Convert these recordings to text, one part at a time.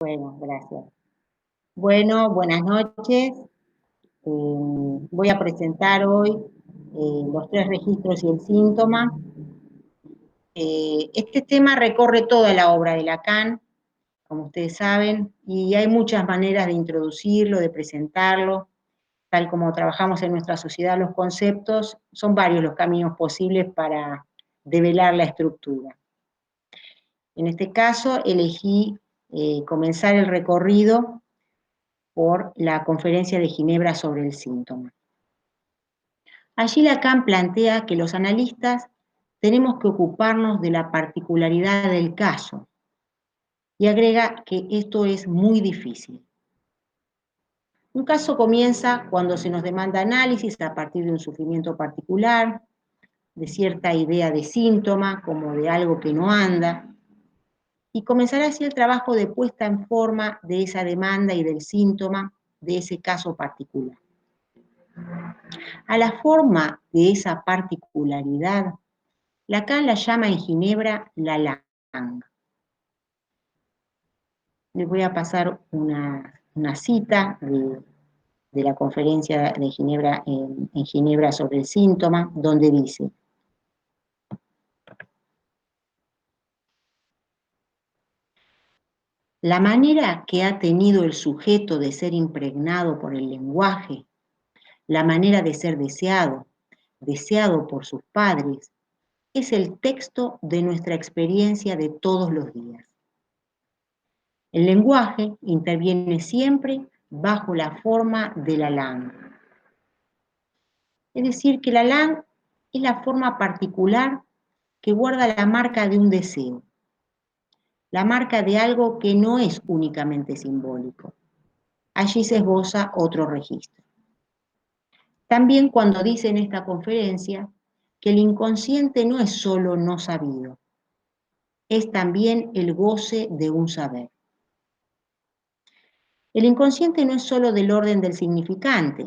Bueno, gracias. Bueno, buenas noches. Voy a presentar hoy los tres registros y el síntoma. Este tema recorre toda la obra de Lacan, como ustedes saben, y hay muchas maneras de introducirlo, de presentarlo. Tal como trabajamos en nuestra sociedad los conceptos, son varios los caminos posibles para develar la estructura. En este caso, elegí comenzar el recorrido por la Conferencia de Ginebra sobre el síntoma. Allí Lacan plantea que los analistas tenemos que ocuparnos de la particularidad del caso y agrega que esto es muy difícil. Un caso comienza cuando se nos demanda análisis a partir de un sufrimiento particular, de cierta idea de síntoma, como de algo que no anda, y comenzará así el trabajo de puesta en forma de esa demanda y del síntoma de ese caso particular. A la forma de esa particularidad, Lacan la llama en Ginebra la langue. Les voy a pasar una cita de la conferencia de Ginebra en Ginebra sobre el síntoma, donde dice: la manera que ha tenido el sujeto de ser impregnado por el lenguaje, la manera de ser deseado, deseado por sus padres, es el texto de nuestra experiencia de todos los días. El lenguaje interviene siempre bajo la forma de la langue. Es decir, que la langue es la forma particular que guarda la marca de un deseo, la marca de algo que no es únicamente simbólico. Allí se esboza otro registro. También cuando dice en esta conferencia que el inconsciente no es solo no sabido, es también el goce de un saber. El inconsciente no es solo del orden del significante,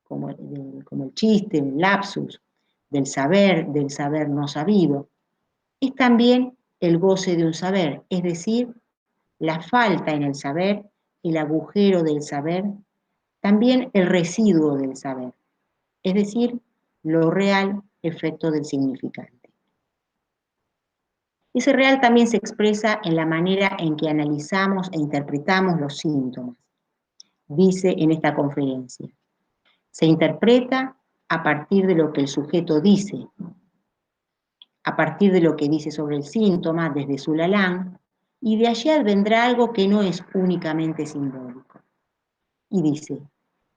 como el chiste, el lapsus, del saber no sabido, es también el goce de un saber, es decir, la falta en el saber, el agujero del saber, también el residuo del saber, es decir, lo real efecto del significante. Ese real también se expresa en la manera en que analizamos e interpretamos los síntomas, dice en esta conferencia. Se interpreta a partir de lo que el sujeto dice, a partir de lo que dice sobre el síntoma desde su Lacan, y de allí vendrá algo que no es únicamente simbólico. Y dice,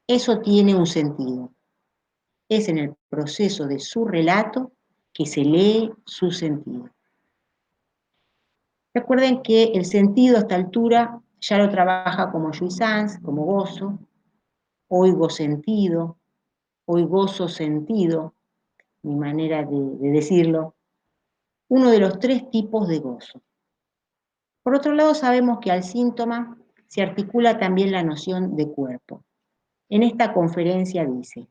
eso tiene un sentido. Es en el proceso de su relato que se lee su sentido. Recuerden que el sentido a esta altura ya lo trabaja como jouissance, como gozo, oigo sentido, hoy gozo sentido, mi manera de decirlo, uno de los tres tipos de gozo. Por otro lado, sabemos que al síntoma se articula también la noción de cuerpo. En esta conferencia dice,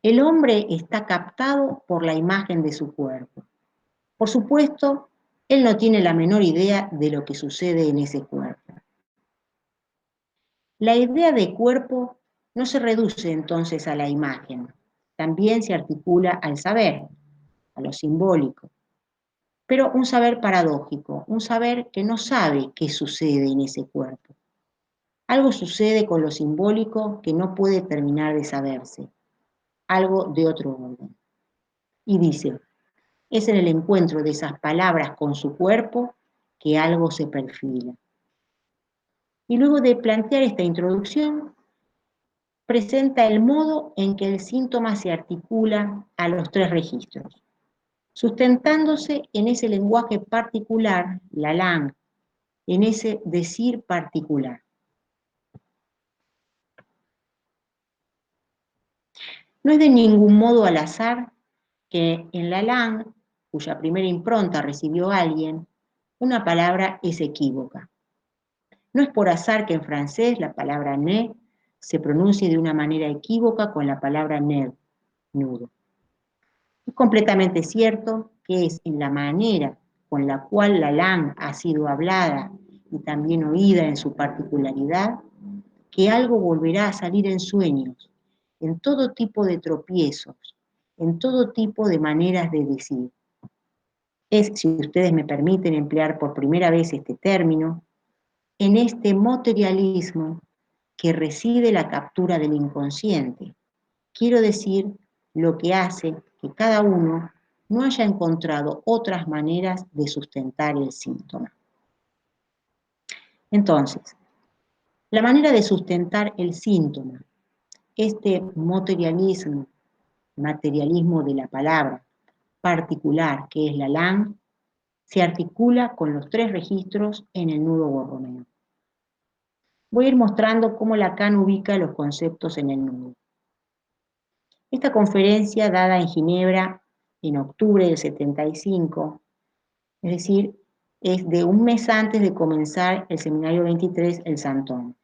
el hombre está captado por la imagen de su cuerpo. Por supuesto, él no tiene la menor idea de lo que sucede en ese cuerpo. La idea de cuerpo no se reduce entonces a la imagen, también se articula al saber, a lo simbólico, pero un saber paradójico, un saber que no sabe qué sucede en ese cuerpo. Algo sucede con lo simbólico que no puede terminar de saberse, algo de otro orden. Y dice, es en el encuentro de esas palabras con su cuerpo que algo se perfila. Y luego de plantear esta introducción, presenta el modo en que el síntoma se articula a los tres registros, sustentándose en ese lenguaje particular, la langue, en ese decir particular. No es de ningún modo al azar que en la langue, cuya primera impronta recibió alguien, una palabra es equívoca. No es por azar que en francés la palabra nez se pronuncie de una manera equívoca con la palabra nez, nudo. Es completamente cierto que es en la manera con la cual la LAN ha sido hablada y también oída en su particularidad, que algo volverá a salir en sueños, en todo tipo de tropiezos, en todo tipo de maneras de decir. Es, si ustedes me permiten emplear por primera vez este término, en este materialismo que reside la captura del inconsciente. Quiero decir, lo que hace que cada uno no haya encontrado otras maneras de sustentar el síntoma. Entonces, la manera de sustentar el síntoma, este materialismo de la palabra particular que es la LAN, se articula con los tres registros en el nudo borromeo. Voy a ir mostrando cómo Lacan ubica los conceptos en el nudo. Esta conferencia, dada en Ginebra en octubre del 75, es decir, es de un mes antes de comenzar el seminario 23, el Santón.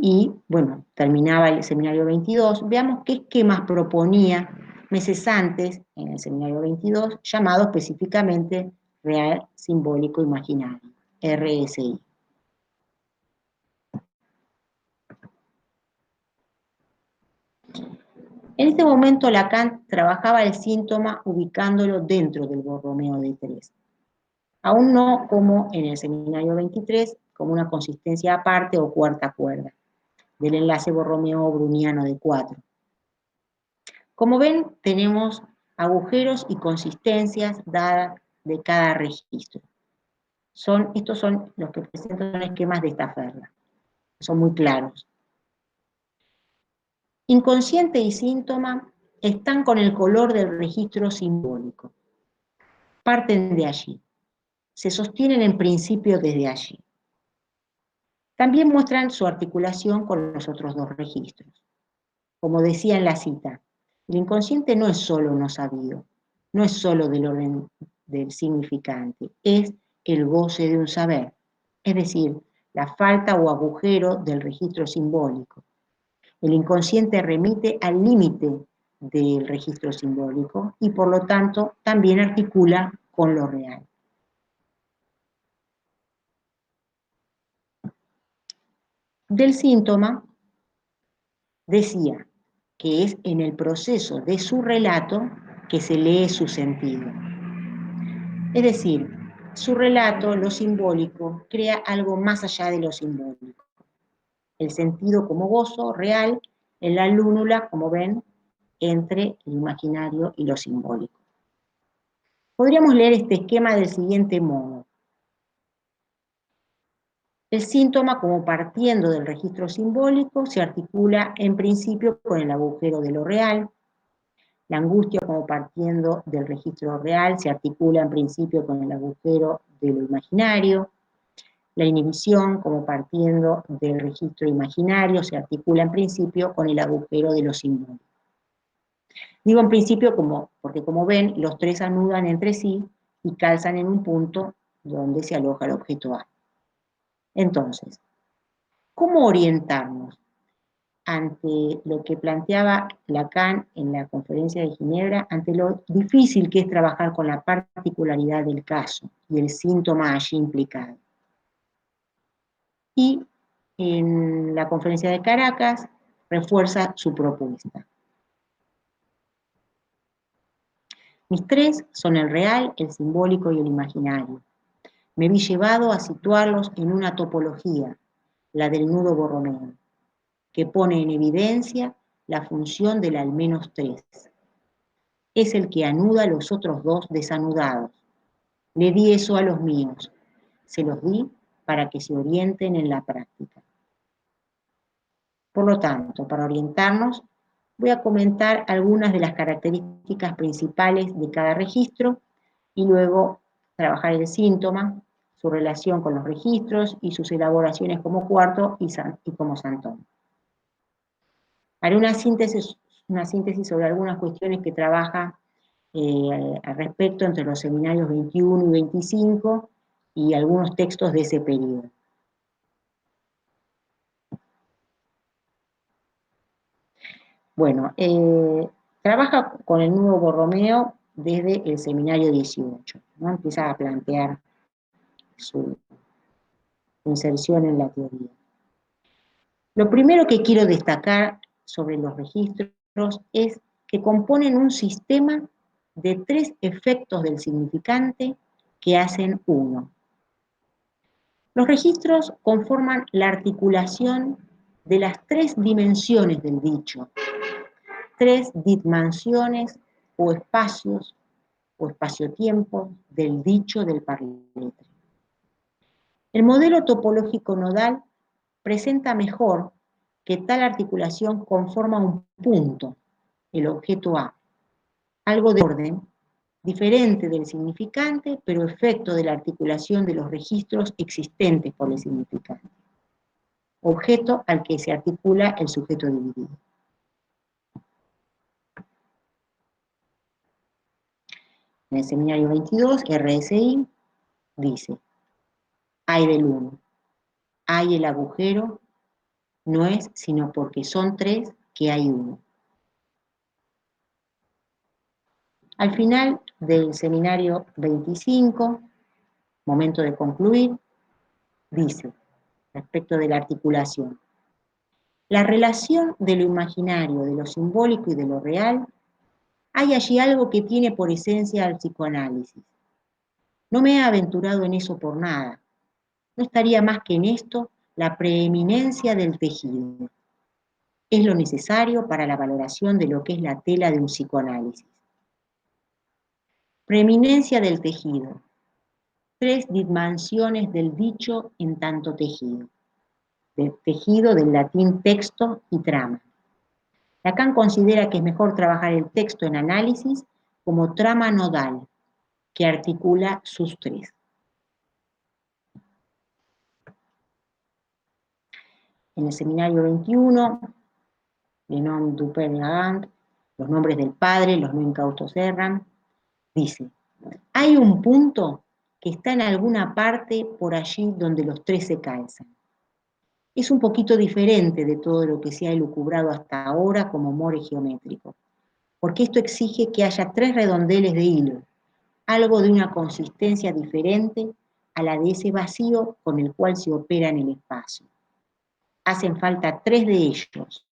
Y, bueno, terminaba el seminario 22. Veamos qué esquemas proponía meses antes, en el seminario 22, llamado específicamente Real Simbólico Imaginario, RSI. En este momento Lacan trabajaba el síntoma ubicándolo dentro del borromeo de 3. Aún no como en el seminario 23, como una consistencia aparte o cuarta cuerda del enlace borromeo-bruniano de 4. Como ven, tenemos agujeros y consistencias dadas de cada registro. Estos son los que presentan esquemas de esta ferla. Son muy claros. Inconsciente y síntoma están con el color del registro simbólico. Parten de allí. Se sostienen en principio desde allí. También muestran su articulación con los otros dos registros. Como decía en la cita, el inconsciente no es solo no sabido, no es solo del orden del significante, es el goce de un saber, es decir, la falta o agujero del registro simbólico. El inconsciente remite al límite del registro simbólico y por lo tanto también articula con lo real. Del síntoma decía que es en el proceso de su relato que se lee su sentido. Es decir, su relato, lo simbólico, crea algo más allá de lo simbólico. El sentido como gozo real en la lúnula, como ven, entre el imaginario y lo simbólico. Podríamos leer este esquema del siguiente modo. El síntoma, como partiendo del registro simbólico, se articula en principio con el agujero de lo real. La angustia, como partiendo del registro real, se articula en principio con el agujero de lo imaginario. La inhibición, como partiendo del registro imaginario, se articula en principio con el agujero de lo simbólico. Digo en principio porque como ven, los tres anudan entre sí y calzan en un punto donde se aloja el objeto A. Entonces, ¿cómo orientarnos ante lo que planteaba Lacan en la conferencia de Ginebra, ante lo difícil que es trabajar con la particularidad del caso y el síntoma allí implicado? Y en la conferencia de Caracas refuerza su propuesta. Mis tres son el real, el simbólico y el imaginario. Me vi llevado a situarlos en una topología, la del nudo borromeo, que pone en evidencia la función del al menos tres. Es el que anuda los otros dos desanudados. Le di eso a los míos. Se los di para que se orienten en la práctica. Por lo tanto, para orientarnos, voy a comentar algunas de las características principales de cada registro y luego trabajar el síntoma, su relación con los registros y sus elaboraciones como cuarto y como santón. Haré una síntesis sobre algunas cuestiones que trabaja al respecto entre los seminarios 21 y 25 y algunos textos de ese periodo. Bueno, trabaja con el nudo borromeo desde el seminario 18, ¿no? Empieza a plantear su inserción en la teoría. Lo primero que quiero destacar sobre los registros es que componen un sistema de 3 efectos del significante que hacen uno. Los registros conforman la articulación de las 3 dimensiones del dicho, 3 dimensiones o espacios o espacio-tiempo del dicho del parletre. El modelo topológico nodal presenta mejor que tal articulación conforma un punto, el objeto A, algo de orden, diferente del significante, pero efecto de la articulación de los registros existentes por el significante, objeto al que se articula el sujeto dividido. En el seminario 22, RSI, dice, hay del uno, hay el agujero, no es sino porque son 3 que hay uno. Al final del seminario 25, momento de concluir, dice, respecto de la articulación, la relación de lo imaginario, de lo simbólico y de lo real, hay allí algo que tiene por esencia al psicoanálisis. No me he aventurado en eso por nada. No estaría más que en esto la preeminencia del tejido. Es lo necesario para la valoración de lo que es la tela de un psicoanálisis. Preeminencia del tejido. 3 dimensiones del dicho en tanto tejido. Del tejido del latín texto y trama. Lacan considera que es mejor trabajar el texto en análisis como trama nodal, que articula sus 3. En el seminario 21, Le nom du père errant, los nombres del padre, los no incautos erran, dice, hay un punto que está en alguna parte por allí donde los 3 se calzan. Es un poquito diferente de todo lo que se ha elucubrado hasta ahora como more geométrico, porque esto exige que haya 3 redondeles de hilo, algo de una consistencia diferente a la de ese vacío con el cual se opera en el espacio. Hacen falta 3 de ellos,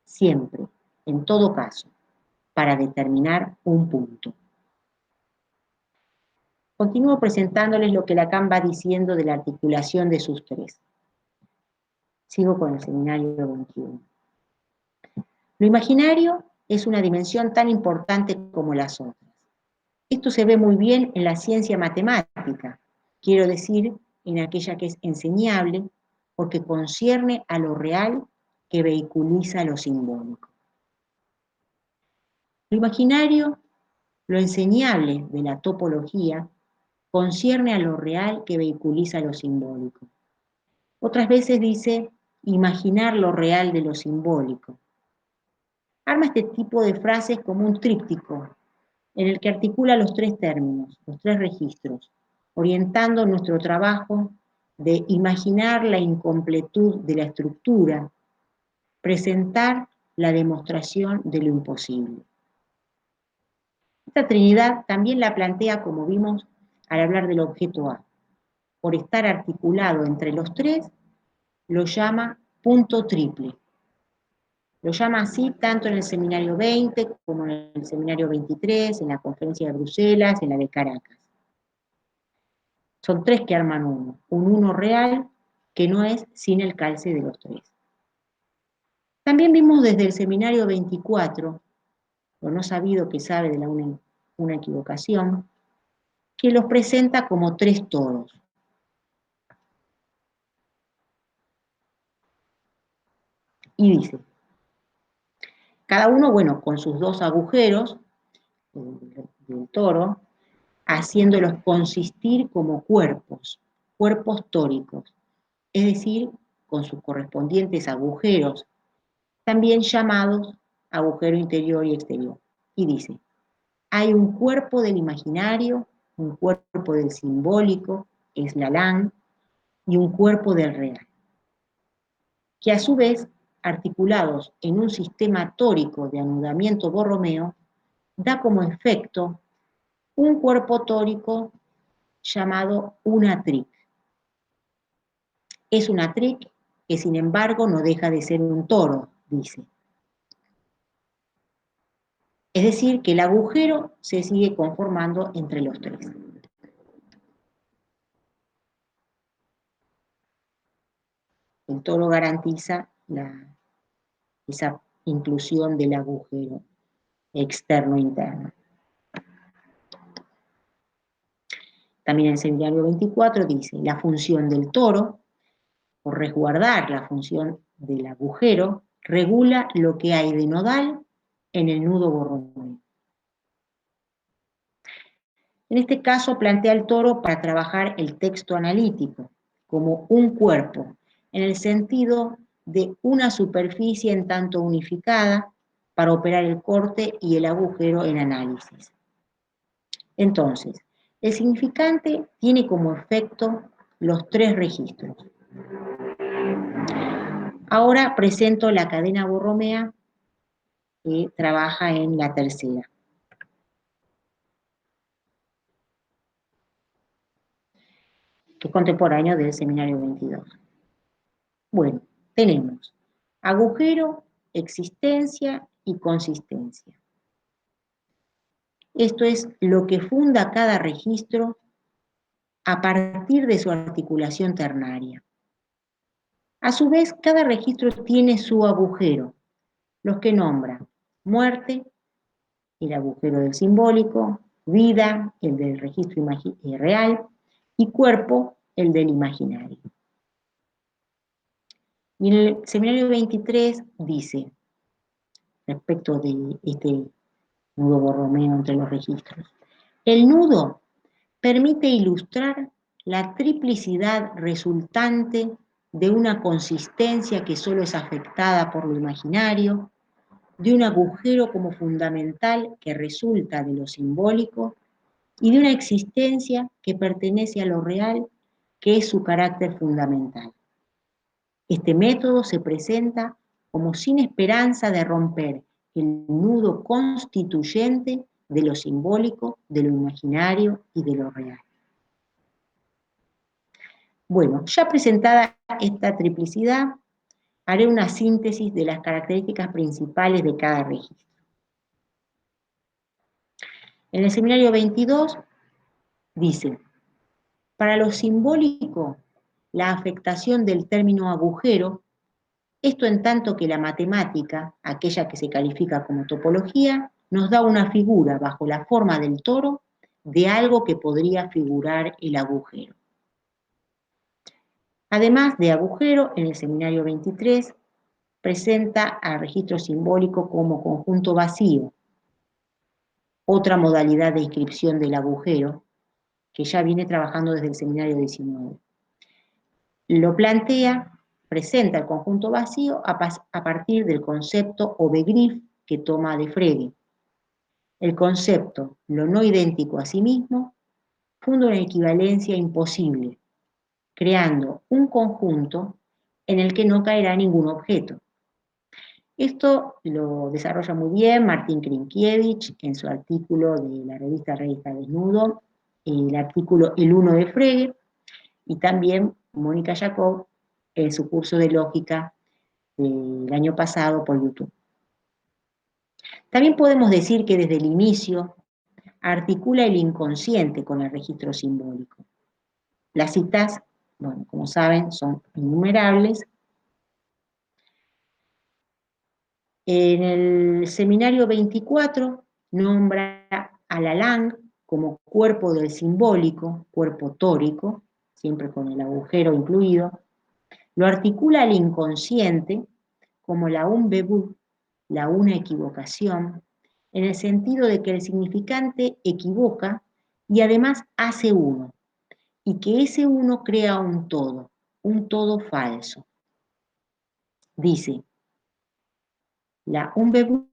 siempre, en todo caso, para determinar un punto. Continúo presentándoles lo que Lacan va diciendo de la articulación de sus 3. Sigo con el seminario 21. Lo imaginario es una dimensión tan importante como las otras. Esto se ve muy bien en la ciencia matemática, quiero decir, en aquella que es enseñable, porque concierne a lo real que vehiculiza lo simbólico. Lo imaginario, lo enseñable de la topología, concierne a lo real que vehiculiza lo simbólico. Otras veces dice imaginar lo real de lo simbólico. Arma este tipo de frases como un tríptico, en el que articula los 3 términos, los 3 registros, orientando nuestro trabajo de imaginar la incompletud de la estructura, presentar la demostración de lo imposible. Esta trinidad también la plantea, como vimos, al hablar del objeto A. Por estar articulado entre los 3, lo llama punto triple. Lo llama así tanto en el seminario 20 como en el seminario 23, en la conferencia de Bruselas, en la de Caracas. Son 3 que arman uno. Un uno real que no es sin el calce de los 3. También vimos desde el seminario 24, lo no sabido que sabe de una equivocación, que los presenta como 3 todos. Y dice, cada uno, bueno, con sus 2 agujeros del toro, haciéndolos consistir como cuerpos tóricos, es decir, con sus correspondientes agujeros, también llamados agujero interior y exterior. Y dice, hay un cuerpo del imaginario, un cuerpo del simbólico, es Lalang, y un cuerpo del real, que a su vez, articulados en un sistema tórico de anudamiento Borromeo, da como efecto un cuerpo tórico llamado una tric. Es una tric que sin embargo no deja de ser un toro, dice. Es decir, que el agujero se sigue conformando entre los tres. El toro garantiza esa inclusión del agujero externo-interno. También en el seminario 24 dice, la función del toro, por resguardar la función del agujero, regula lo que hay de nodal en el nudo borromeo. En este caso plantea el toro para trabajar el texto analítico como un cuerpo, en el sentido de una superficie en tanto unificada para operar el corte y el agujero en análisis. Entonces, el significante tiene como efecto los tres registros. Ahora presento la cadena borromea que trabaja en la tercera. Que es contemporáneo del seminario 22. Bueno, tenemos agujero, existencia y consistencia. Esto es lo que funda cada registro a partir de su articulación ternaria. A su vez, cada registro tiene su agujero, los que nombran muerte, el agujero del simbólico, vida, el del registro real, y cuerpo, el del imaginario. Y en el seminario 23 dice, respecto de este nudo borromeo entre los registros, el nudo permite ilustrar la triplicidad resultante de una consistencia que solo es afectada por lo imaginario, de un agujero como fundamental que resulta de lo simbólico y de una existencia que pertenece a lo real, que es su carácter fundamental. Este método se presenta como sin esperanza de romper el nudo constituyente de lo simbólico, de lo imaginario y de lo real. Bueno, ya presentada esta triplicidad, haré una síntesis de las características principales de cada registro. En el seminario 22 dice, para lo simbólico, la afectación del término agujero, esto en tanto que la matemática, aquella que se califica como topología, nos da una figura bajo la forma del toro de algo que podría figurar el agujero. Además de agujero, en el seminario 23 presenta al registro simbólico como conjunto vacío, otra modalidad de inscripción del agujero, que ya viene trabajando desde el seminario 19. Lo plantea, presenta el conjunto vacío a partir del concepto o begriff que toma de Frege. El concepto, lo no idéntico a sí mismo, funda una equivalencia imposible, creando un conjunto en el que no caerá ningún objeto. Esto lo desarrolla muy bien Martín Krinkiewicz en su artículo de la revista Revista Desnudo, el artículo El Uno de Frege, y también Mónica Jacob en su curso de lógica del año pasado por YouTube. También podemos decir que desde el inicio articula el inconsciente con el registro simbólico. Las citas, bueno, como saben, son innumerables. En el seminario 24 nombra a la Lang como cuerpo del simbólico, cuerpo tórico, siempre con el agujero incluido. Lo articula al inconsciente como la un-bebu, la una equivocación, en el sentido de que el significante equivoca y además hace uno, y que ese uno crea un todo falso. Dice, la un-bebu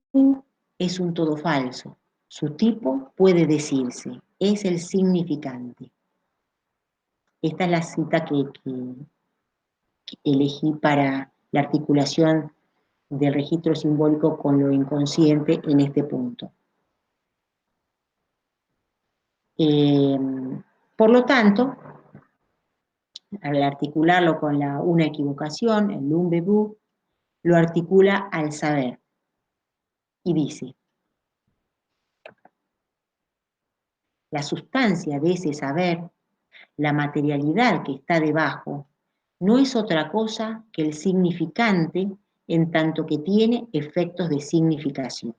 es un todo falso, su tipo puede decirse, es el significante. Esta es la cita que elegí para la articulación del registro simbólico con lo inconsciente en este punto. Eh, por lo tanto, al articularlo con una equivocación, el lumbebu, lo articula al saber y dice, la sustancia de ese saber, la materialidad que está debajo, no es otra cosa que el significante en tanto que tiene efectos de significación.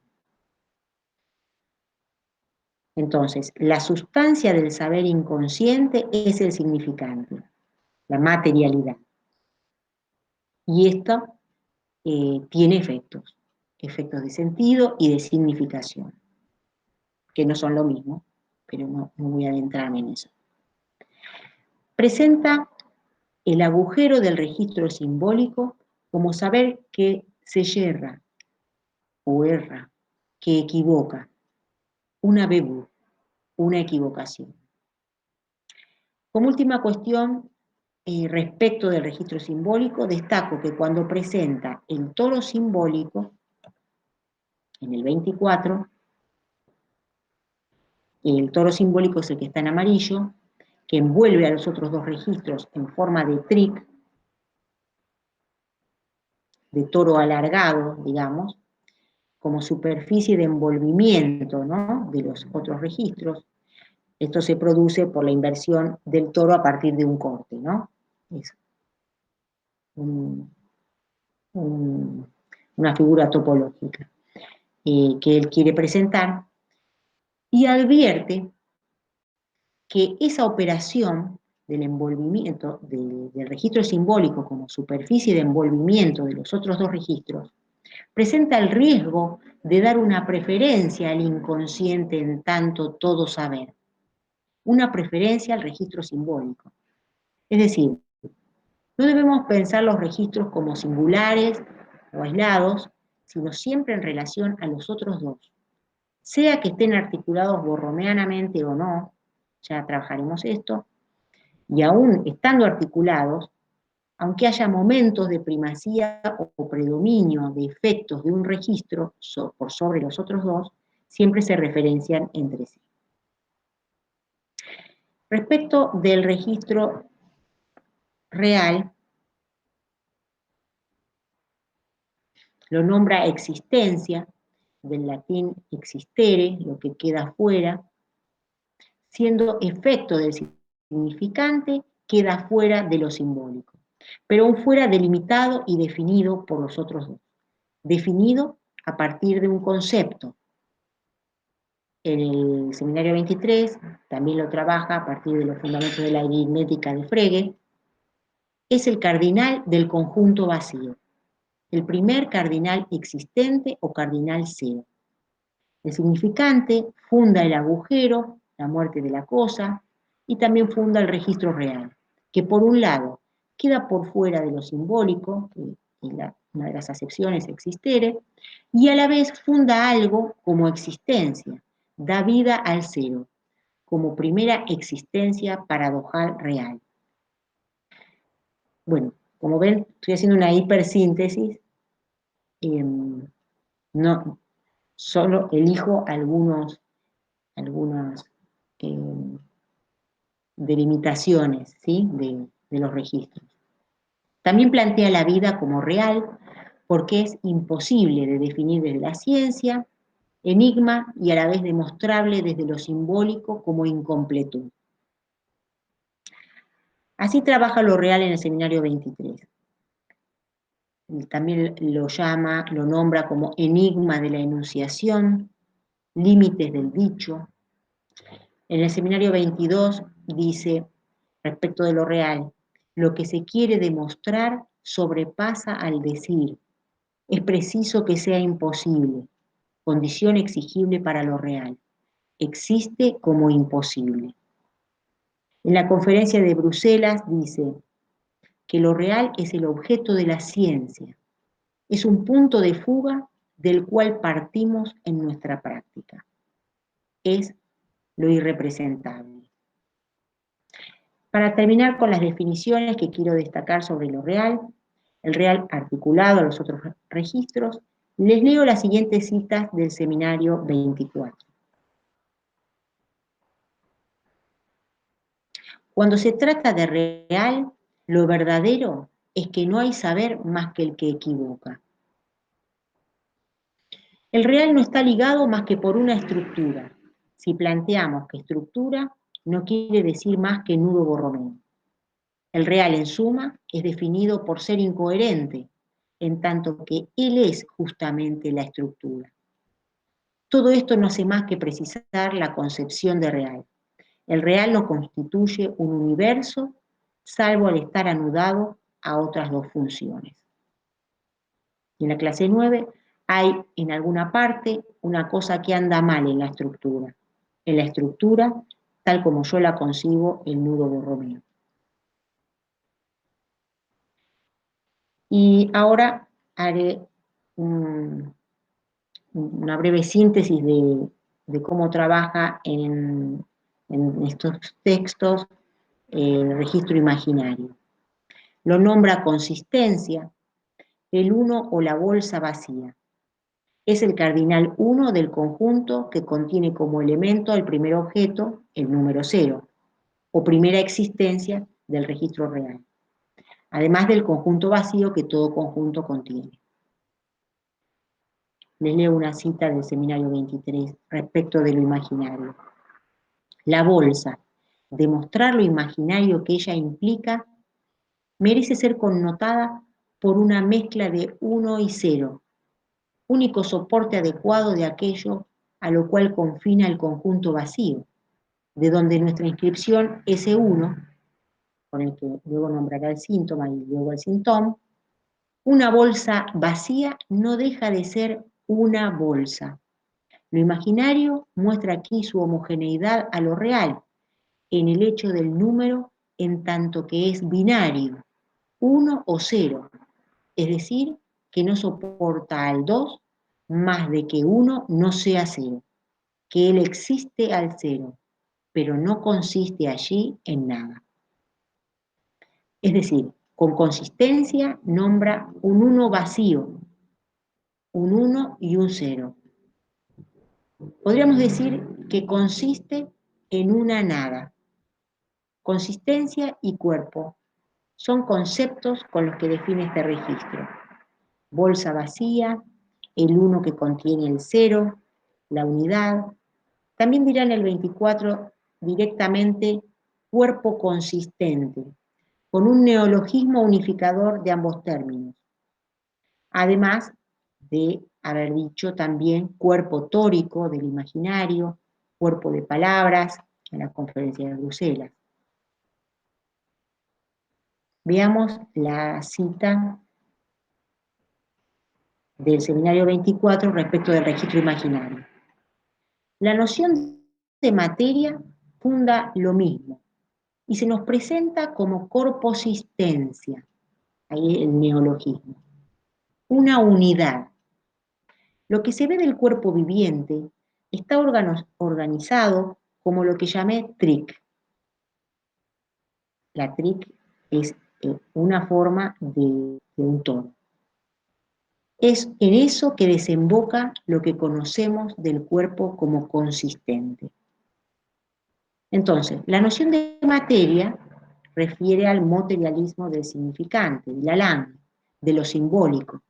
Entonces, la sustancia del saber inconsciente es el significante, la materialidad. Y esto tiene efectos, efectos de sentido y de significación, que no son lo mismo, pero no voy a adentrarme en eso. Presenta el agujero del registro simbólico como saber que se yerra o erra, que equivoca, una bebu, una equivocación. Como última cuestión, respecto del registro simbólico, destaco que cuando presenta el toro simbólico, en el 24, el toro simbólico es el que está en amarillo, que envuelve a los otros dos registros en forma de trick, de toro alargado, digamos, como superficie de envolvimiento, ¿no?, de los otros registros. Esto se produce por la inversión del toro a partir de un corte, ¿no? Es un, una figura topológica que él quiere presentar y advierte que esa operación del envolvimiento del registro simbólico como superficie de envolvimiento de los otros dos registros presenta el riesgo de dar una preferencia al inconsciente en tanto todo saber, una preferencia al registro simbólico. Es decir, no debemos pensar los registros como singulares o aislados, sino siempre en relación a los otros dos, sea que estén articulados borromeanamente o no, ya trabajaremos esto, y aún estando articulados, aunque haya momentos de primacía o predominio de efectos de un registro por sobre los otros dos, siempre se referencian entre sí. Respecto del registro real, lo nombra existencia, del latín existere, lo que queda fuera, siendo efecto del significante, queda fuera de lo simbólico, pero un fuera delimitado y definido por los otros dos, definido a partir de un concepto. En el seminario 23 también lo trabaja a partir de los fundamentos de la aritmética de Frege, es el cardinal del conjunto vacío, el primer cardinal existente o cardinal cero. El significante funda el agujero, la muerte de la cosa, y también funda el registro real, que por un lado queda por fuera de lo simbólico, que es una de las acepciones existere, y a la vez funda algo como existencia, da vida al cero, como primera existencia paradojal real. Bueno, como ven, estoy haciendo una hipersíntesis, no, solo elijo algunas delimitaciones, ¿sí?, de los registros. También plantea la vida como real, porque es imposible de definir desde la ciencia, enigma y a la vez demostrable desde lo simbólico como incompletud. Así trabaja lo real en el seminario 23. También lo nombra como enigma de la enunciación, límites del dicho. En el seminario 22 dice, respecto de lo real, lo que se quiere demostrar sobrepasa al decir. Es preciso que sea imposible, condición exigible para lo real. Existe como imposible. En la conferencia de Bruselas dice que lo real es el objeto de la ciencia. Es un punto de fuga del cual partimos en nuestra práctica. Es lo irrepresentable. Para terminar con las definiciones que quiero destacar sobre lo real, el real articulado a los otros registros, les leo las siguientes citas del seminario 24. Cuando se trata de real, lo verdadero es que no hay saber más que el que equivoca. El real no está ligado más que por una estructura. Si planteamos que estructura, no quiere decir más que nudo borromeo. El real, en suma, es definido por ser incoherente, en tanto que él es justamente la estructura. Todo esto no hace más que precisar la concepción de real. El real no constituye un universo, salvo al estar anudado a otras dos funciones. En la clase 9 hay en alguna parte una cosa que anda mal en la estructura. En la estructura, tal como yo la concibo, el nudo borromeo. Y ahora haré una breve síntesis de cómo trabaja en estos textos el registro imaginario. Lo nombra consistencia, el uno o la bolsa vacía. Es el cardinal 1 del conjunto que contiene como elemento al primer objeto, el número 0, o primera existencia del registro real, además del conjunto vacío que todo conjunto contiene. Les leo una cita del seminario 23 respecto de lo imaginario. La bolsa, demostrar lo imaginario que ella implica, merece ser connotada por una mezcla de 1 y 0, único soporte adecuado de aquello a lo cual confina el conjunto vacío, de donde nuestra inscripción S1, con el que luego nombrará el síntoma y luego el síntoma, una bolsa vacía no deja de ser una bolsa. Lo imaginario muestra aquí su homogeneidad a lo real, en el hecho del número en tanto que es binario, 1 o 0, es decir, que no soporta al 2 más de que 1 no sea 0, que él existe al 0, pero no consiste allí en nada. Es decir, con consistencia nombra un 1 vacío, un 1 y un 0. Podríamos decir que consiste en una nada. Consistencia y cuerpo son conceptos con los que define este registro. Bolsa vacía, el 1 que contiene el 0, la unidad. También dirá en el 24 directamente cuerpo consistente, con un neologismo unificador de ambos términos. Además de haber dicho también cuerpo tórico del imaginario, cuerpo de palabras en la conferencia de Bruselas. Veamos la cita del seminario 24 respecto del registro imaginario. La noción de materia funda lo mismo y se nos presenta como corposistencia, ahí el neologismo, una unidad. Lo que se ve del cuerpo viviente está organizado como lo que llamé TRIC. La TRIC es una forma de un todo. Es en eso que desemboca lo que conocemos del cuerpo como consistente. Entonces, la noción de materia refiere al materialismo del significante, de Lalang, de lo simbólico,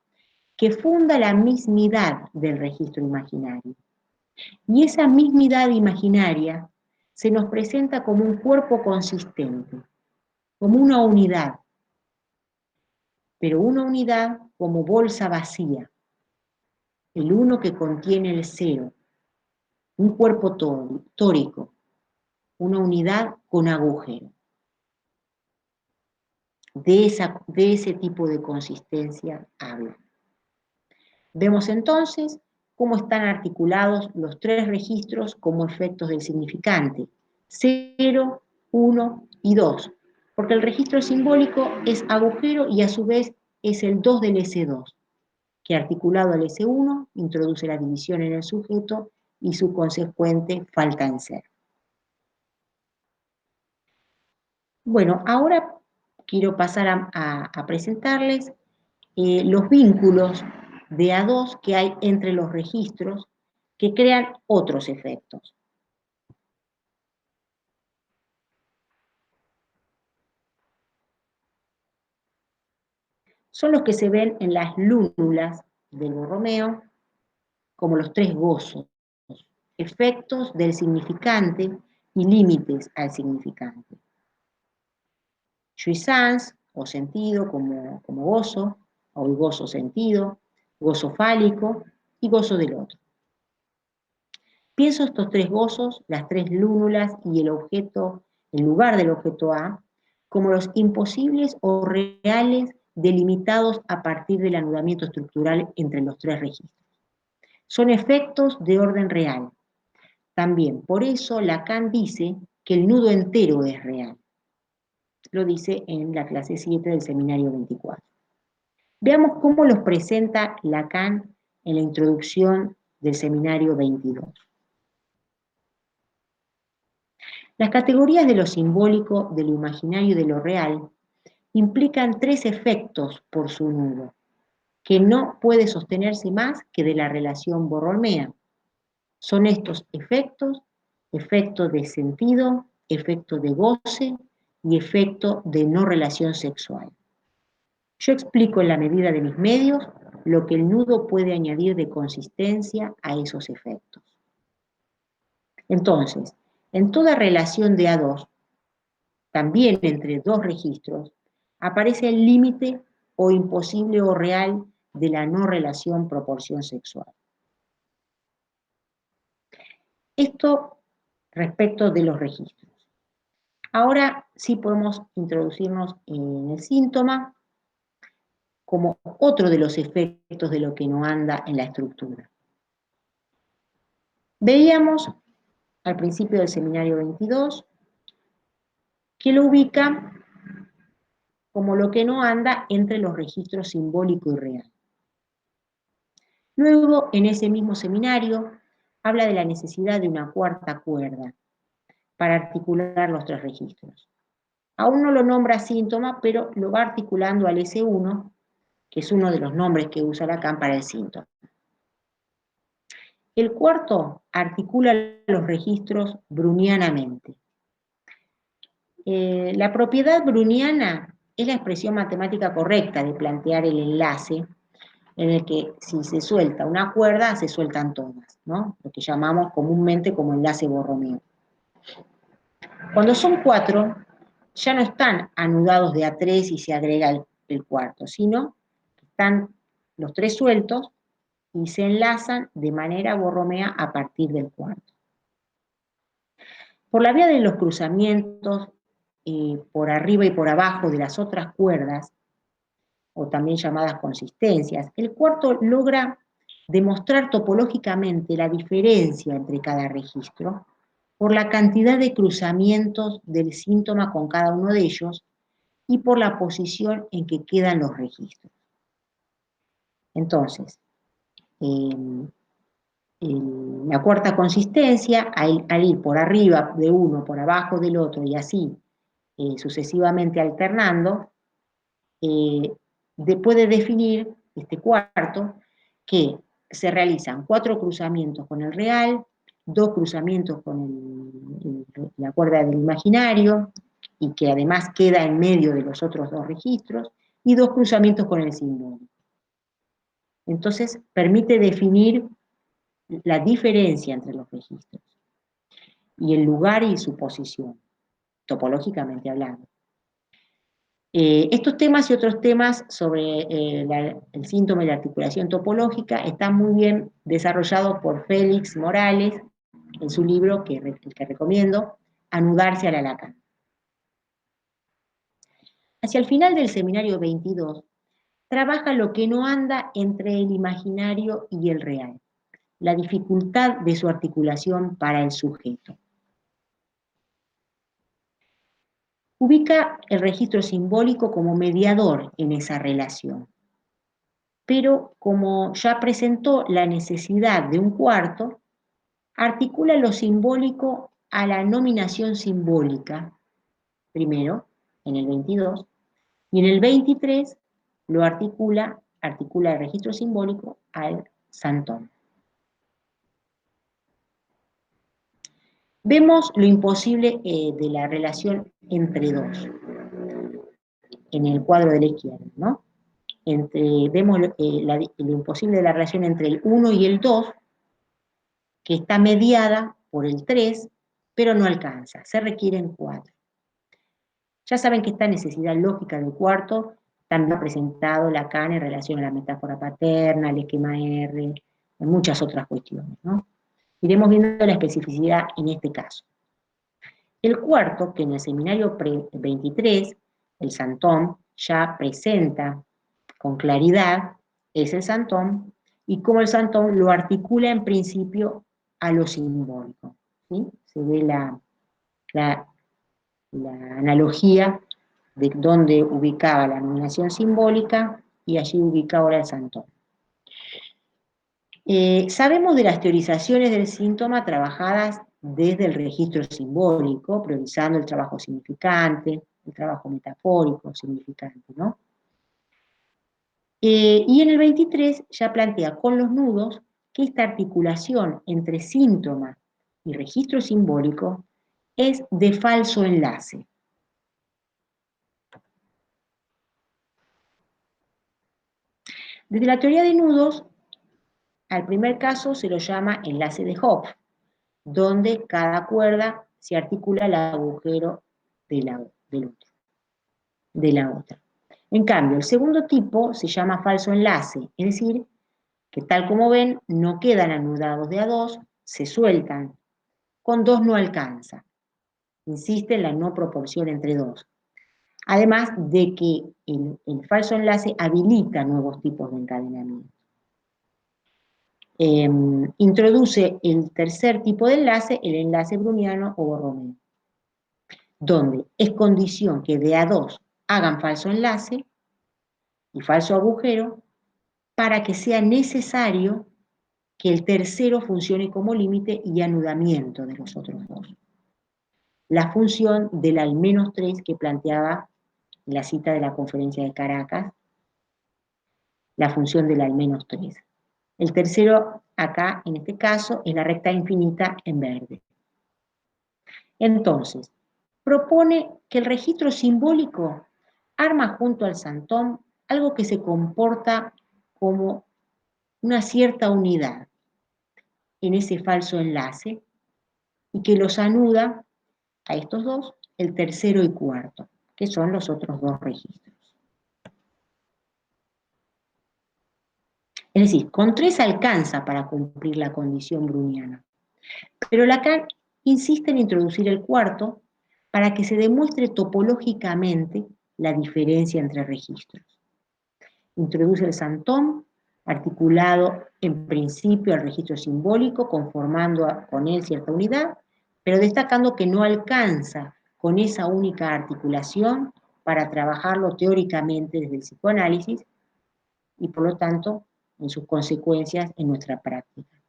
que funda la mismidad del registro imaginario. Y esa mismidad imaginaria se nos presenta como un cuerpo consistente, como una unidad, pero una unidad como bolsa vacía, el uno que contiene el 0, un cuerpo tórico, una unidad con agujero. De ese tipo de consistencia habla. Vemos entonces cómo están articulados los tres registros como efectos del significante, 0, 1 y 2, porque el registro simbólico es agujero y a su vez es el 2 del S2, que articulado al S1 introduce la división en el sujeto y su consecuente falta en ser. Bueno, ahora quiero pasar a presentarles los vínculos de A2 que hay entre los registros que crean otros efectos. son los que se ven en las lúnulas del Borromeo como los tres gozos, efectos del significante y límites al significante. Jouissance, o sentido como gozo, o el gozo sentido, gozo fálico y gozo del otro. Pienso estos tres gozos, las tres lúnulas y el objeto, el lugar del objeto A, como los imposibles o reales delimitados a partir del anudamiento estructural entre los tres registros. Son efectos de orden real. También, por eso, Lacan dice que el nudo entero es real. Lo dice en la clase 7 del seminario 24. Veamos cómo los presenta Lacan en la introducción del seminario 22. Las categorías de lo simbólico, de lo imaginario y de lo real implican tres efectos por su nudo, que no puede sostenerse más que de la relación borromea. Son estos efectos, efecto de sentido, efecto de goce y efecto de no relación sexual. Yo explico en la medida de mis medios lo que el nudo puede añadir de consistencia a esos efectos. Entonces, en toda relación de A2, también entre dos registros, aparece el límite o imposible o real de la no relación proporción sexual. Esto respecto de los registros. Ahora sí podemos introducirnos en el síntoma como otro de los efectos de lo que no anda en la estructura. Veíamos al principio del seminario 22 que lo ubica como lo que no anda entre los registros simbólico y real. Luego, en ese mismo seminario, habla de la necesidad de una cuarta cuerda para articular los tres registros. Aún no lo nombra síntoma, pero lo va articulando al S1, que es uno de los nombres que usa Lacan para el síntoma. El cuarto articula los registros brownianamente. La propiedad browniana es la expresión matemática correcta de plantear el enlace en el que si se suelta una cuerda, se sueltan todas, ¿no? Lo que llamamos comúnmente como enlace Borromeo. Cuando son cuatro, ya no están anudados de A3 y se agrega el cuarto, sino que están los tres sueltos y se enlazan de manera borromea a partir del cuarto. Por la vía de los cruzamientos, por arriba y por abajo de las otras cuerdas, o también llamadas consistencias, el cuarto logra demostrar topológicamente la diferencia entre cada registro por la cantidad de cruzamientos del síntoma con cada uno de ellos y por la posición en que quedan los registros. Entonces, la cuarta consistencia, al ir por arriba de uno, por abajo del otro y así sucesivamente alternando, puede definir este cuarto que se realizan 4 cruzamientos con el real, 2 cruzamientos con la cuerda del imaginario, y que además queda en medio de los otros 2 registros, y 2 cruzamientos con el simbólico. Entonces, permite definir la diferencia entre los registros, y el lugar y su posición, topológicamente hablando. Estos temas y otros temas sobre el síntoma y la articulación topológica están muy bien desarrollados por Félix Morales en su libro, el que recomiendo, Anudarse a la Lacan. Hacia el final del seminario 22, trabaja lo que no anda entre el imaginario y el real, la dificultad de su articulación para el sujeto. Ubica el registro simbólico como mediador en esa relación, pero como ya presentó la necesidad de un cuarto, articula lo simbólico a la nominación simbólica, primero, en el 22, y en el 23 lo articula el registro simbólico al santón. Vemos lo imposible de la relación entre dos, en el cuadro de la izquierda, ¿no? vemos lo imposible de la relación entre el 1 y el 2, que está mediada por el 3, pero no alcanza, se requieren 4. Ya saben que esta necesidad lógica del cuarto también ha presentado Lacan en relación a la metáfora paterna, el esquema R, en muchas otras cuestiones, ¿no? Iremos viendo la especificidad en este caso. El cuarto, que en el seminario 23, el Santón, ya presenta con claridad, es el Santón, y cómo el Santón lo articula en principio a lo simbólico. ¿Sí? Se ve la analogía de dónde ubicaba la nominación simbólica y allí ubica ahora el Santón. Sabemos de las teorizaciones del síntoma trabajadas desde el registro simbólico, priorizando el trabajo significante, el trabajo metafórico significante, ¿no? Y en el 23 ya plantea con los nudos que esta articulación entre síntoma y registro simbólico es de falso enlace. Desde la teoría de nudos, al primer caso se lo llama enlace de Hopf, donde cada cuerda se articula al agujero de la otra. En cambio, el segundo tipo se llama falso enlace, es decir, que tal como ven, no quedan anudados de a dos, se sueltan. Con dos no alcanza. Insiste en la no proporción entre dos. Además de que el falso enlace habilita nuevos tipos de encadenamiento. Introduce el tercer tipo de enlace, el enlace browniano o Borromeo, donde es condición que de a dos hagan falso enlace y falso agujero para que sea necesario que el tercero funcione como límite y anudamiento de los otros dos. La función del al menos 3 que planteaba la cita de la conferencia de Caracas, la función del al menos 3. El tercero acá, en este caso, es la recta infinita en verde. Entonces, propone que el registro simbólico arma junto al Santón algo que se comporta como una cierta unidad en ese falso enlace y que los anuda a estos dos, el tercero y cuarto, que son los otros dos registros. Es decir, con 3 alcanza para cumplir la condición browniana. Pero Lacan insiste en introducir el cuarto para que se demuestre topológicamente la diferencia entre registros. Introduce el Santón, articulado en principio al registro simbólico, conformando con él cierta unidad, pero destacando que no alcanza con esa única articulación para trabajarlo teóricamente desde el psicoanálisis y por lo tanto en sus consecuencias en nuestra práctica.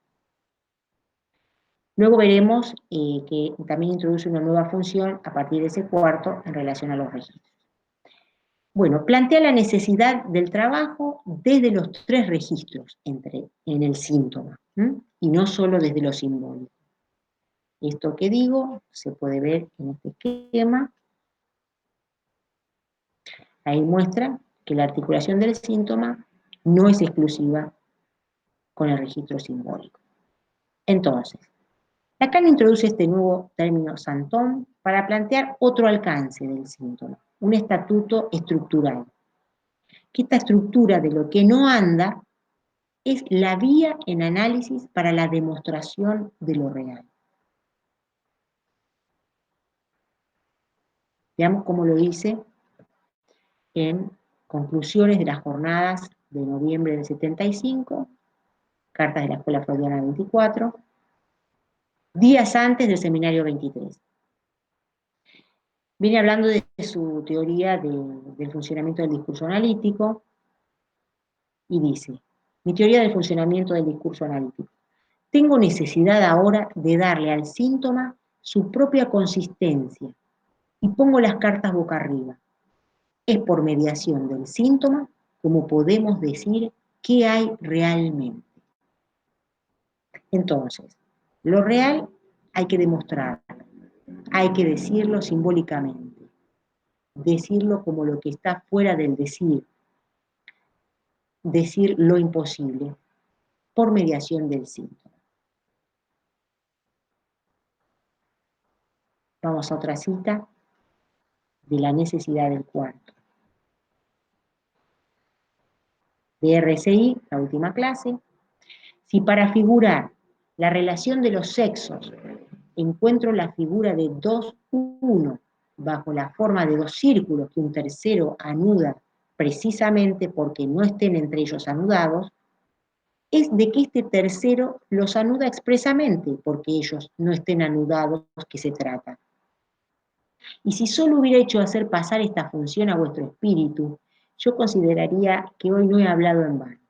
Luego veremos que también introduce una nueva función a partir de ese cuarto en relación a los registros. Bueno, plantea la necesidad del trabajo desde los 3 registros en el síntoma, y no solo desde lo simbólico. Esto que digo se puede ver en este esquema. Ahí muestra que la articulación del síntoma no es exclusiva con el registro simbólico. Entonces, Lacan introduce este nuevo término Santón para plantear otro alcance del síntoma, un estatuto estructural. Que esta estructura de lo que no anda es la vía en análisis para la demostración de lo real. Veamos cómo lo dice en conclusiones de las jornadas de noviembre del 75, cartas de la Escuela Freudiana 24, días antes del seminario 23. Viene hablando de su teoría del funcionamiento del discurso analítico y dice, mi teoría del funcionamiento del discurso analítico. Tengo necesidad ahora de darle al síntoma su propia consistencia y pongo las cartas boca arriba. Es por mediación del síntoma como podemos decir qué hay realmente. Entonces, lo real hay que demostrarlo, hay que decirlo simbólicamente, decirlo como lo que está fuera del decir, decir lo imposible por mediación del síntoma. Vamos a otra cita de la necesidad del cuarto. De RCI, la última clase. Si para figurar la relación de los sexos encuentro la figura de 2-1 bajo la forma de dos círculos que un tercero anuda precisamente porque no estén entre ellos anudados, es de que este tercero los anuda expresamente porque ellos no estén anudados que se trata. Y si solo hubiera hecho hacer pasar esta función a vuestro espíritu, yo consideraría que hoy no he hablado en vano.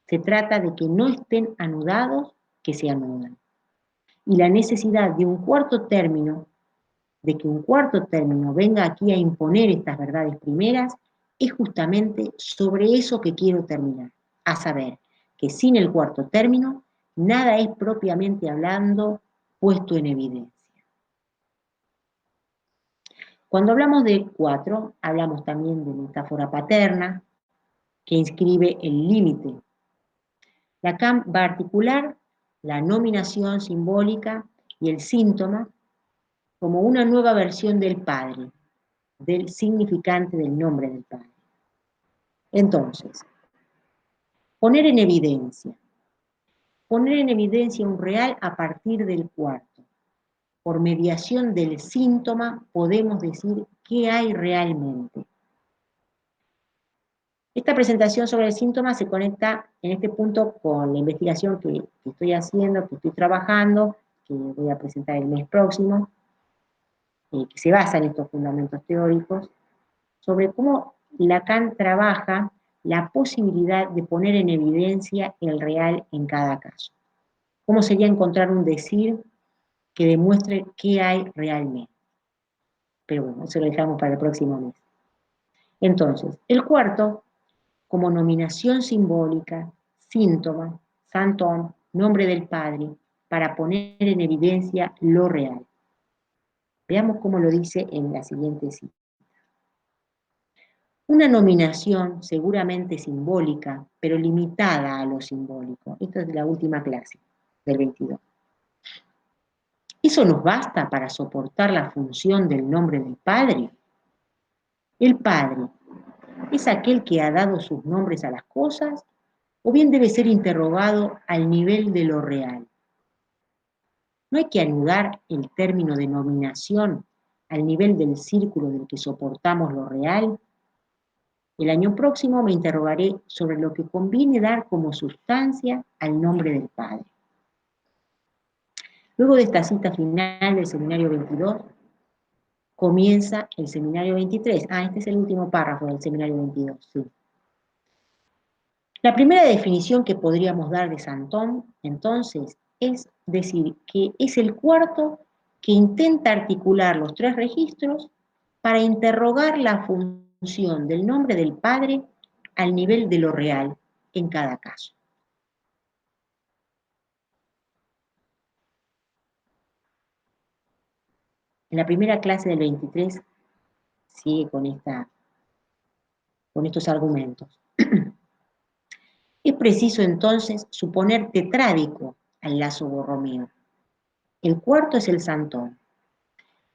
Se trata de que no estén anudados que se anudan. Y la necesidad de un cuarto término, de que un cuarto término venga aquí a imponer estas verdades primeras, es justamente sobre eso que quiero terminar, a saber, que sin el cuarto término, nada es propiamente hablando puesto en evidencia. Cuando hablamos de 4, hablamos también de metáfora paterna, que inscribe el límite. Lacan va a articular la nominación simbólica y el síntoma como una nueva versión del padre, del significante del nombre del padre. Entonces, poner en evidencia. Poner en evidencia un real a partir del cuarto. Por mediación del síntoma podemos decir qué hay realmente. Esta presentación sobre el síntoma se conecta en este punto con la investigación que estoy haciendo, que estoy trabajando, que voy a presentar el mes próximo, que se basa en estos fundamentos teóricos, sobre cómo Lacan trabaja la posibilidad de poner en evidencia el real en cada caso. ¿Cómo sería encontrar un decir que demuestre qué hay realmente? Pero bueno, eso lo dejamos para el próximo mes. Entonces, el cuarto, como nominación simbólica, síntoma, santón, nombre del Padre, para poner en evidencia lo real. Veamos cómo lo dice en la siguiente cita. Una nominación seguramente simbólica, pero limitada a lo simbólico. Esto es de la última clase, del 22. ¿Eso nos basta para soportar la función del nombre del Padre? El Padre, ¿es aquel que ha dado sus nombres a las cosas? ¿O bien debe ser interrogado al nivel de lo real? ¿No hay que anudar el término de nominación al nivel del círculo del que soportamos lo real? El año próximo me interrogaré sobre lo que conviene dar como sustancia al nombre del Padre. Luego de esta cita final del seminario 22, comienza el seminario 23. Este es el último párrafo del seminario 22, sí. La primera definición que podríamos dar de Santón, entonces, es decir que es el cuarto que intenta articular los tres registros para interrogar la función del nombre del Padre al nivel de lo real en cada caso. En la primera clase del 23 sigue con estos argumentos. Es preciso entonces suponer tetrádico al lazo borromeo. El cuarto es el santón.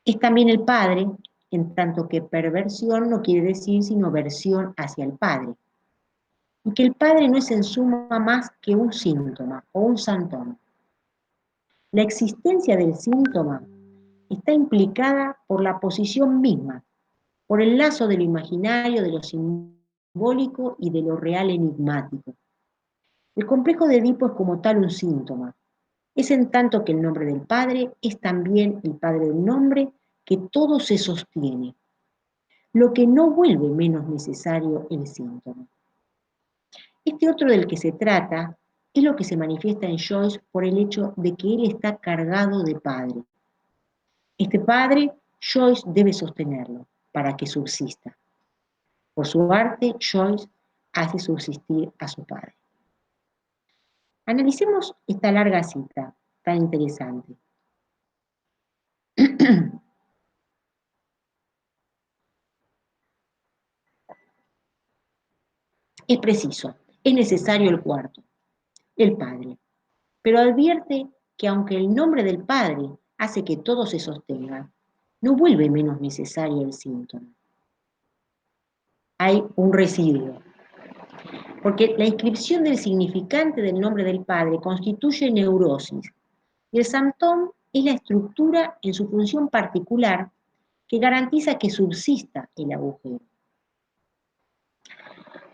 Es también el Padre, en tanto que perversión no quiere decir sino versión hacia el Padre. Y que el Padre no es en suma más que un síntoma o un santón. La existencia del síntoma está implicada por la posición misma, por el lazo de lo imaginario, de lo simbólico y de lo real enigmático. El complejo de Edipo es como tal un síntoma. Es en tanto que el nombre del Padre es también el Padre del nombre que todo se sostiene, lo que no vuelve menos necesario el síntoma. Este otro del que se trata es lo que se manifiesta en Joyce por el hecho de que él está cargado de Padre. Este Padre, Joyce debe sostenerlo para que subsista. Por su arte, Joyce hace subsistir a su Padre. Analicemos esta larga cita tan interesante. Es preciso, es necesario el cuarto, el Padre. Pero advierte que aunque el nombre del Padre hace que todo se sostenga, no vuelve menos necesario el síntoma. Hay un residuo, porque la inscripción del significante del nombre del Padre constituye neurosis, y el Santom es la estructura en su función particular que garantiza que subsista el agujero.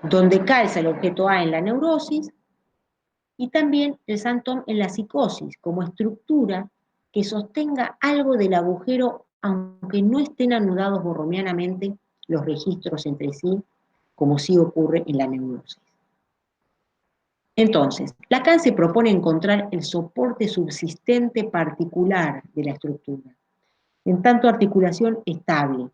Donde calza el objeto A en la neurosis, y también el Santom en la psicosis, como estructura que sostenga algo del agujero, aunque no estén anudados borromianamente los registros entre sí, como sí ocurre en la neurosis. Entonces, Lacan se propone encontrar el soporte subsistente particular de la estructura, en tanto articulación estable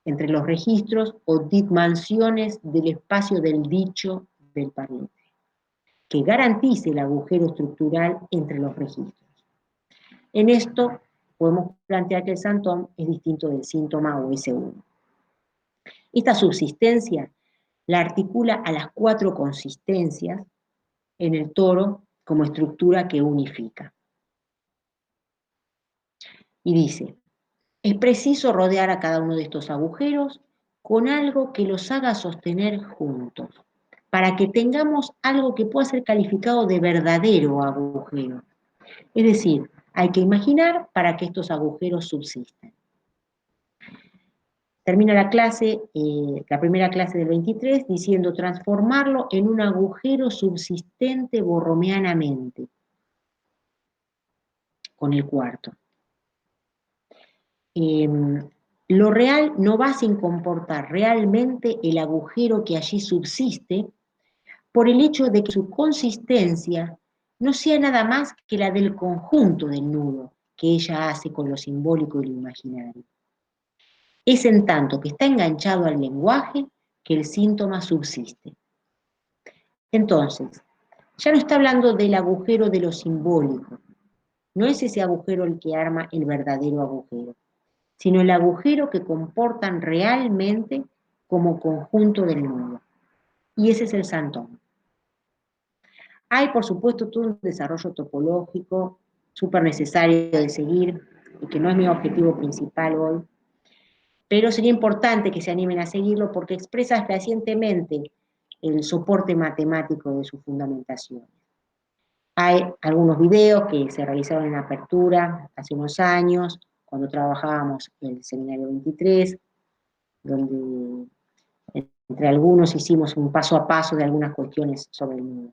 entre los registros o dimensiones del espacio del dicho del parlante, que garantice el agujero estructural entre los registros. En esto podemos plantear que el Santom es distinto del síntoma o S1. Esta subsistencia la articula a las 4 consistencias en el toro como estructura que unifica. Y dice, es preciso rodear a cada uno de estos agujeros con algo que los haga sostener juntos, para que tengamos algo que pueda ser calificado de verdadero agujero. Es decir, hay que imaginar para que estos agujeros subsistan. Termina la clase, la primera clase del 23, diciendo transformarlo en un agujero subsistente borromeanamente, con el cuarto. Lo real no va sin comportar realmente el agujero que allí subsiste por el hecho de que su consistencia no sea nada más que la del conjunto del nudo que ella hace con lo simbólico y lo imaginario. Es en tanto que está enganchado al lenguaje que el síntoma subsiste. Entonces, ya no está hablando del agujero de lo simbólico, no es ese agujero el que arma el verdadero agujero, sino el agujero que comportan realmente como conjunto del nudo. Y ese es el Santom. Hay, por supuesto, todo un desarrollo topológico súper necesario de seguir y que no es mi objetivo principal hoy, pero sería importante que se animen a seguirlo porque expresa fehacientemente el soporte matemático de su fundamentación. Hay algunos videos que se realizaron en apertura hace unos años, cuando trabajábamos en el seminario 23, donde entre algunos hicimos un paso a paso de algunas cuestiones sobre el nudo.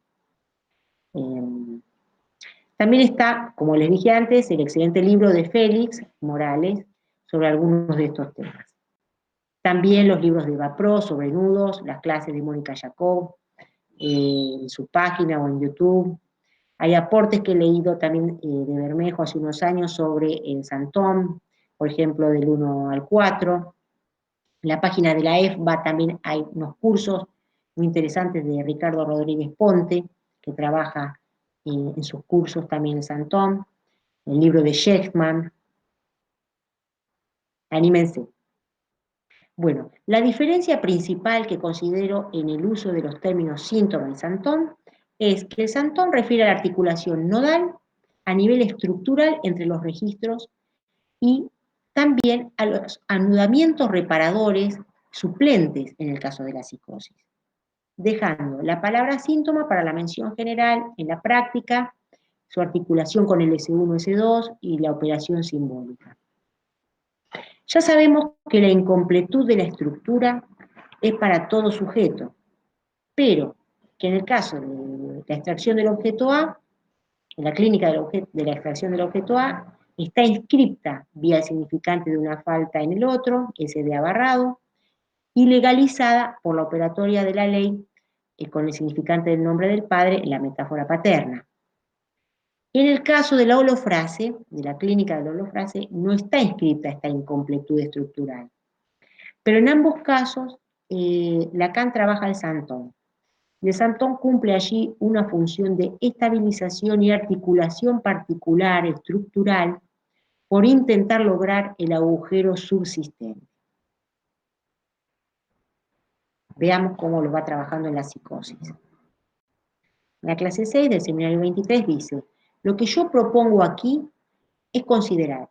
También está, como les dije antes, el excelente libro de Félix Morales sobre algunos de estos temas. También los libros de Eva Pro sobre nudos, las clases de Mónica Jacob, en su página o en YouTube. Hay aportes que he leído también de Bermejo hace unos años sobre el Santom, por ejemplo, del 1 al 4. En la página de la EFBA también hay unos cursos muy interesantes de Ricardo Rodríguez Ponte, que trabaja en sus cursos también en Santom. El libro de Shechtman. Anímense. Bueno, la diferencia principal que considero en el uso de los términos síntoma y Santom es que el Santom refiere a la articulación nodal a nivel estructural entre los registros y también a los anudamientos reparadores suplentes en el caso de la psicosis, dejando la palabra síntoma para la mención general en la práctica, su articulación con el S1, S2 y la operación simbólica. Ya sabemos que la incompletud de la estructura es para todo sujeto, pero que en el caso de la extracción del objeto A, en la clínica de la extracción del objeto A, está inscripta vía el significante de una falta en el otro, ese de abarrado, y legalizada por la operatoria de la ley con el significante del nombre del padre en la metáfora paterna. En el caso de la holofrase, de la clínica de la holofrase, no está inscrita esta incompletud estructural. Pero en ambos casos, Lacan trabaja el Santom. Y el Santom cumple allí una función de estabilización y articulación particular, estructural, por intentar lograr el agujero subsistente. Veamos cómo lo va trabajando en la psicosis. La clase 6 del seminario 23 dice, lo que yo propongo aquí es considerar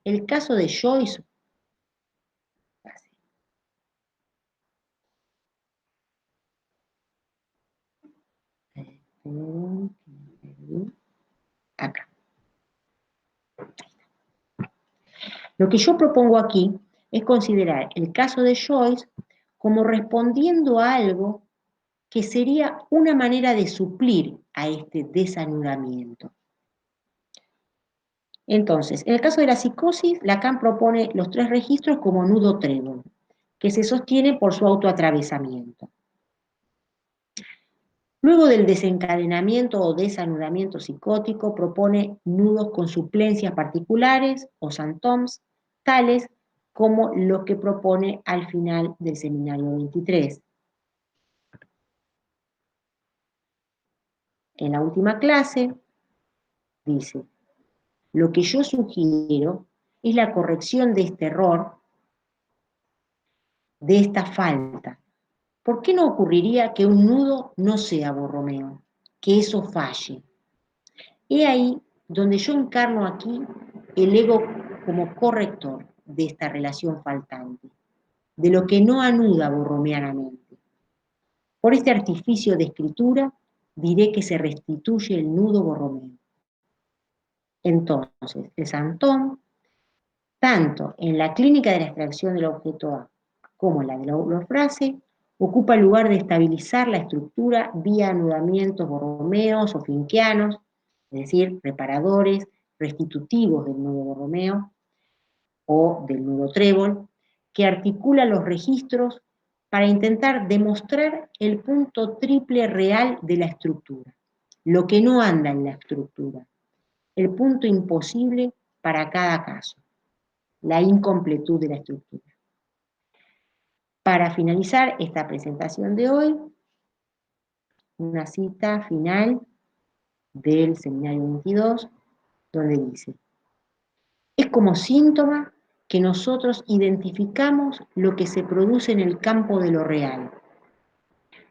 el caso de Joyce, acá. Lo que yo propongo aquí es considerar el caso de Joyce como respondiendo a algo que sería una manera de suplir a este desanudamiento. Entonces, en el caso de la psicosis, Lacan propone los tres registros como nudo trébol, que se sostiene por su autoatravesamiento. Luego del desencadenamiento o desanudamiento psicótico, propone nudos con suplencias particulares o santoms, tales como los que propone al final del seminario 23. En la última clase, dice, lo que yo sugiero es la corrección de este error, de esta falta. ¿Por qué no ocurriría que un nudo no sea Borromeo? Que eso falle. He ahí donde yo encarno aquí el ego como corrector de esta relación faltante, de lo que no anuda borromeanamente. Por este artificio de escritura diré que se restituye el nudo borromeo. Entonces, el santón, tanto en la clínica de la extracción del objeto A como en la de la holofrase, ocupa el lugar de estabilizar la estructura vía anudamientos borromeos o finquianos, es decir, reparadores, restitutivos del nudo borromeo o del nudo trébol, que articula los registros para intentar demostrar el punto triple real de la estructura, lo que no anda en la estructura, el punto imposible para cada caso, la incompletud de la estructura. Para finalizar esta presentación de hoy, una cita final del seminario 22, donde dice, es como síntoma que nosotros identificamos lo que se produce en el campo de lo real.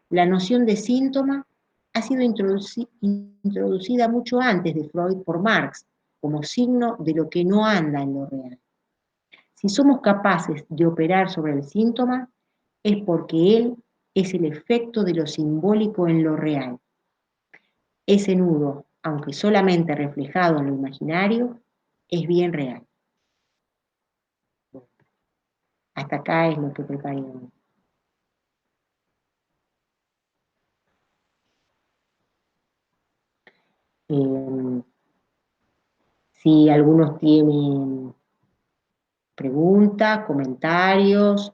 La noción de síntoma ha sido introducida mucho antes de Freud por Marx, como signo de lo que no anda en lo real. Si somos capaces de operar sobre el síntoma, es porque él es el efecto de lo simbólico en lo real. Ese nudo, aunque solamente reflejado en lo imaginario, es bien real. Hasta acá es lo que preparé hoy. Si algunos tienen preguntas, comentarios,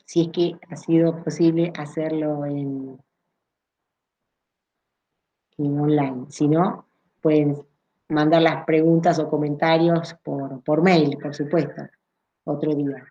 si es que ha sido posible hacerlo en online. Si no, pueden mandar las preguntas o comentarios por mail, por supuesto, otro día.